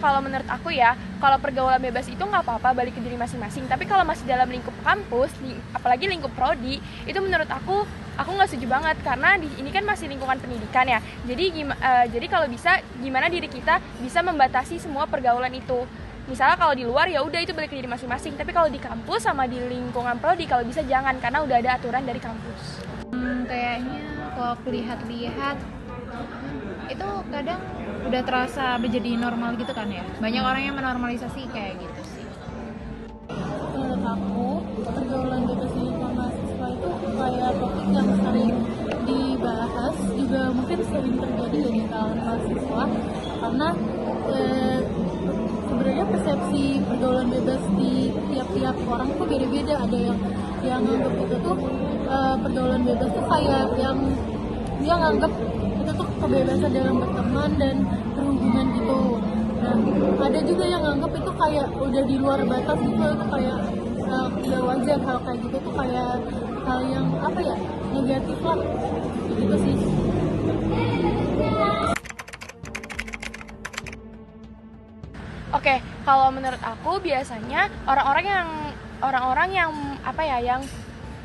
kalau menurut aku ya, kalau pergaulan bebas itu nggak apa-apa, balik ke diri masing-masing. Tapi kalau masih dalam lingkup kampus, apalagi lingkup prodi, itu menurut aku nggak setuju banget, karena ini kan masih lingkungan pendidikan ya. Jadi kalau bisa, gimana diri kita bisa membatasi semua pergaulan itu. Misalnya kalau di luar ya udah itu balik ke diri masing-masing, tapi kalau di kampus sama di lingkungan prodi kalau bisa jangan, karena udah ada aturan dari kampus. Kayaknya kalau aku lihat-lihat itu kadang udah terasa menjadi normal gitu kan ya. Banyak orang yang menormalisasi kayak gitu sih. Menurut aku, pergaulan bebas di lingkungan mahasiswa itu kayak topik yang sering dibahas, juga mungkin sering terjadi ya di kalangan mahasiswa, karena sebenarnya persepsi pergaulan bebas di tiap-tiap orang tuh beda-beda. Ada yang nganggap itu tuh pergaulan bebas tuh kayak yang dia nganggap itu tuh kebebasan dalam berteman dan berhubungan gitu. Nah, ada juga yang nganggap itu kayak udah di luar batas gitu, itu kayak tidak wajar. Hal kayak gitu tuh kayak hal yang apa ya, negatif lah gitu sih. Oke, kalau menurut aku biasanya orang-orang yang apa ya,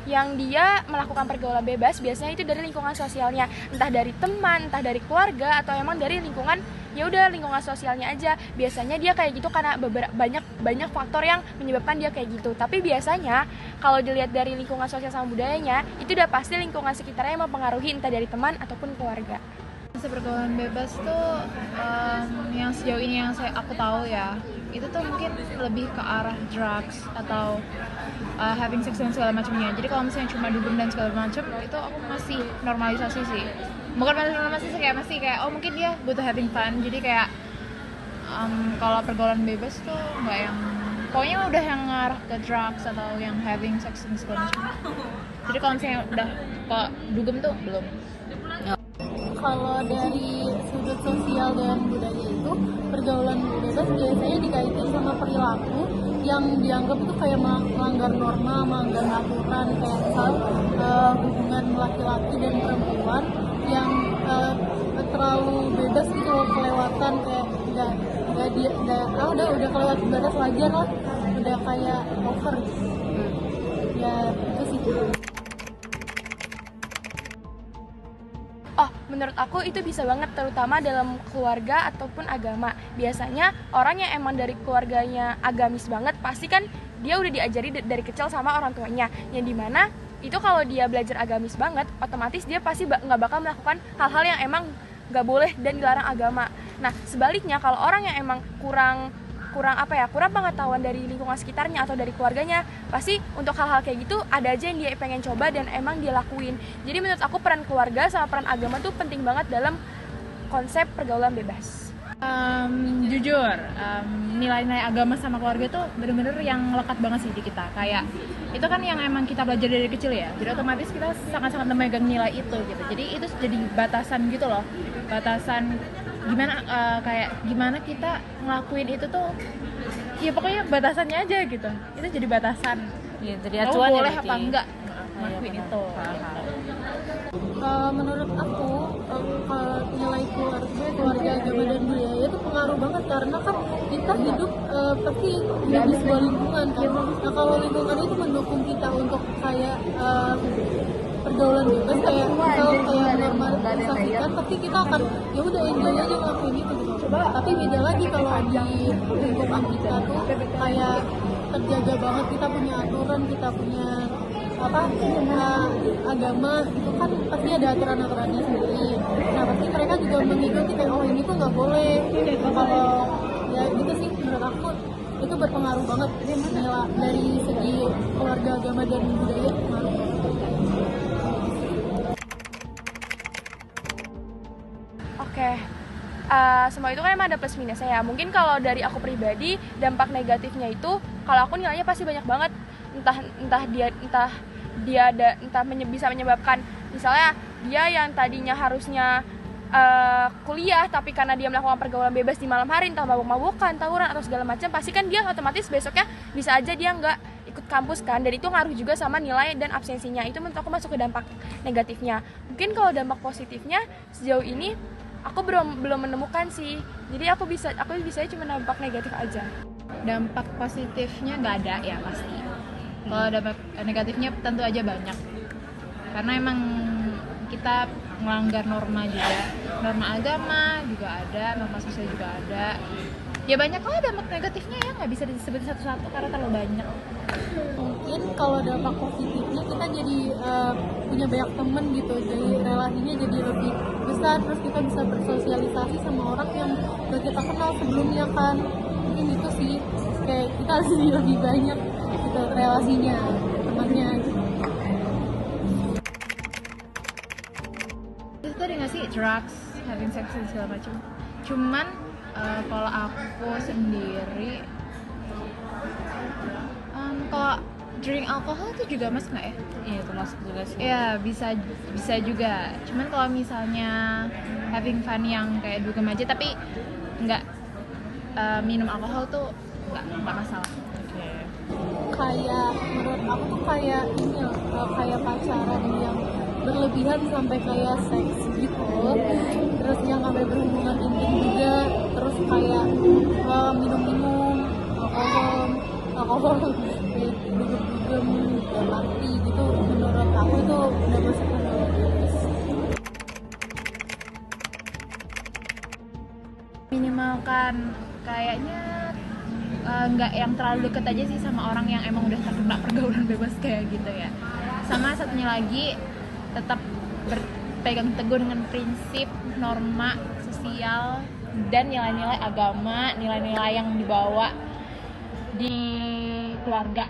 yang dia melakukan pergaulan bebas biasanya itu dari lingkungan sosialnya, entah dari teman, entah dari keluarga, atau emang dari lingkungan, ya udah lingkungan sosialnya aja. Biasanya dia kayak gitu karena banyak faktor yang menyebabkan dia kayak gitu. Tapi biasanya kalau dilihat dari lingkungan sosial sama budayanya, itu udah pasti lingkungan sekitarnya yang mempengaruhi, entah dari teman ataupun keluarga. Pergaulan bebas tuh yang sejauh ini yang aku tahu ya, itu tuh mungkin lebih ke arah drugs atau having sex dan segala macamnya. Jadi kalau misalnya cuma dugem dan segala macam, itu aku masih normalisasi sih. Bukan normalisasi, masih kayak oh mungkin dia butuh having fun. Jadi kayak kalau pergaulan bebas tuh nggak yang pokoknya udah yang ngarah ke drugs atau yang having sex dan segala macam. Jadi kalau misalnya udah kok dugem tuh belum. Kalau dari sudut sosial dan budaya itu, pergaulan bebas biasanya dikaitin sama perilaku yang dianggap itu kayak melanggar norma, melanggar aturan, kayak misal hubungan laki-laki dan perempuan yang terlalu bebas gitu, kelewatan, kayak udah kelewat batas wajar lah, udah kayak over ya itu sih. Menurut aku itu bisa banget, terutama dalam keluarga ataupun agama. Biasanya orang yang emang dari keluarganya agamis banget, pasti kan dia udah diajari dari kecil sama orang tuanya, yang dimana itu kalau dia belajar agamis banget, otomatis dia pasti nggak bakal melakukan hal-hal yang emang nggak boleh dan dilarang agama. Nah sebaliknya, kalau orang yang emang kurang pengetahuan dari lingkungan sekitarnya atau dari keluarganya, pasti untuk hal-hal kayak gitu ada aja yang dia pengen coba dan emang dia lakuin. Jadi menurut aku peran keluarga sama peran agama tuh penting banget dalam konsep pergaulan bebas. Jujur, nilai-nilai agama sama keluarga tuh bener-bener yang lekat banget sih di kita. Kayak itu kan yang emang kita belajar dari kecil ya, jadi otomatis kita sangat-sangat memegang nilai itu gitu. Jadi itu jadi batasan gitu loh, batasan gimana kita ngelakuin itu tuh, ya pokoknya batasannya aja gitu. Itu jadi batasan. Ya, jadi Kamu acuan boleh ya, apa enggak ngelakuin itu. Menurut aku nilai keluarga, agama dan budaya itu pengaruh banget, karena kan kita hidup pasti hidup di sebuah lingkungan kan. Nah kalau lingkungan itu mendukung kita untuk kayak pergaulan bebas, kayak normalisasikan, pasti kita akan ya udah enjoy aja ngelakuin itu gitu. Tapi beda lagi kalau di lingkungan kita tuh kayak terjaga banget, kita punya aturan, kita punya agama, itu kan pasti ada aturan-aturannya sendiri. Nah pasti mereka juga mengikuti kayak oh ini tuh nggak boleh. Kalau ya gitu sih, menurut aku itu berpengaruh banget nilai dari segi keluarga, agama dan budaya. Oke. Semua itu kan emang ada plus minusnya ya. Mungkin kalau dari aku pribadi, dampak negatifnya itu kalau aku nilainya pasti banyak banget. Bisa menyebabkan, misalnya dia yang tadinya harusnya kuliah, tapi karena dia melakukan pergaulan bebas di malam hari, entah mabuk-mabukan, tawuran atau segala macam, pasti kan dia otomatis besoknya bisa aja dia nggak ikut kampus kan, dan itu ngaruh juga sama nilai dan absensinya. Itu menurut aku masuk ke dampak negatifnya. Mungkin kalau dampak positifnya sejauh ini aku belum menemukan sih. Jadi aku bisa cuma dampak negatif aja. Dampak positifnya nggak ada ya pasti. Kalau dampak negatifnya tentu aja banyak. Karena emang kita melanggar norma juga, norma agama juga ada, norma sosial juga ada. Ya banyak lah dampak negatifnya ya, nggak bisa disebut satu-satu karena terlalu banyak. Mungkin kalau dampak positifnya kita jadi punya banyak temen gitu, jadi relasinya jadi lebih besar, terus kita bisa bersosialisasi sama orang yang gak kita kenal sebelumnya kan. Mungkin itu sih, kayak kita harus jadi lebih banyak gitu relasinya, temannya gitu. Itu tadi nggak sih drugs, having sex dan segala macam. Cuman kalau aku sendiri, kalau drink alkohol itu juga masuk nggak ya? Iya, termasuk juga sih. Ya bisa juga. Cuman kalau misalnya having fun yang kayak dugem aja tapi nggak minum alkohol tuh nggak masalah. Oke. Kayak menurut aku tuh kayak ini loh, kayak pacaran yang berlebihan sampai kayak seks gitu, terus yang sampai berhubungan intim juga, terus kayak minum-minum alkohol kayak dugem-dugem dan party gitu, menurut aku itu udah masuk ke dalam bebas. Minimalkan kayaknya nggak yang terlalu deket aja sih sama orang yang emang udah terkena pergaulan bebas kayak gitu ya. Sama satunya lagi, tetap berpegang teguh dengan prinsip, norma sosial dan nilai-nilai agama, nilai-nilai yang dibawa di keluarga.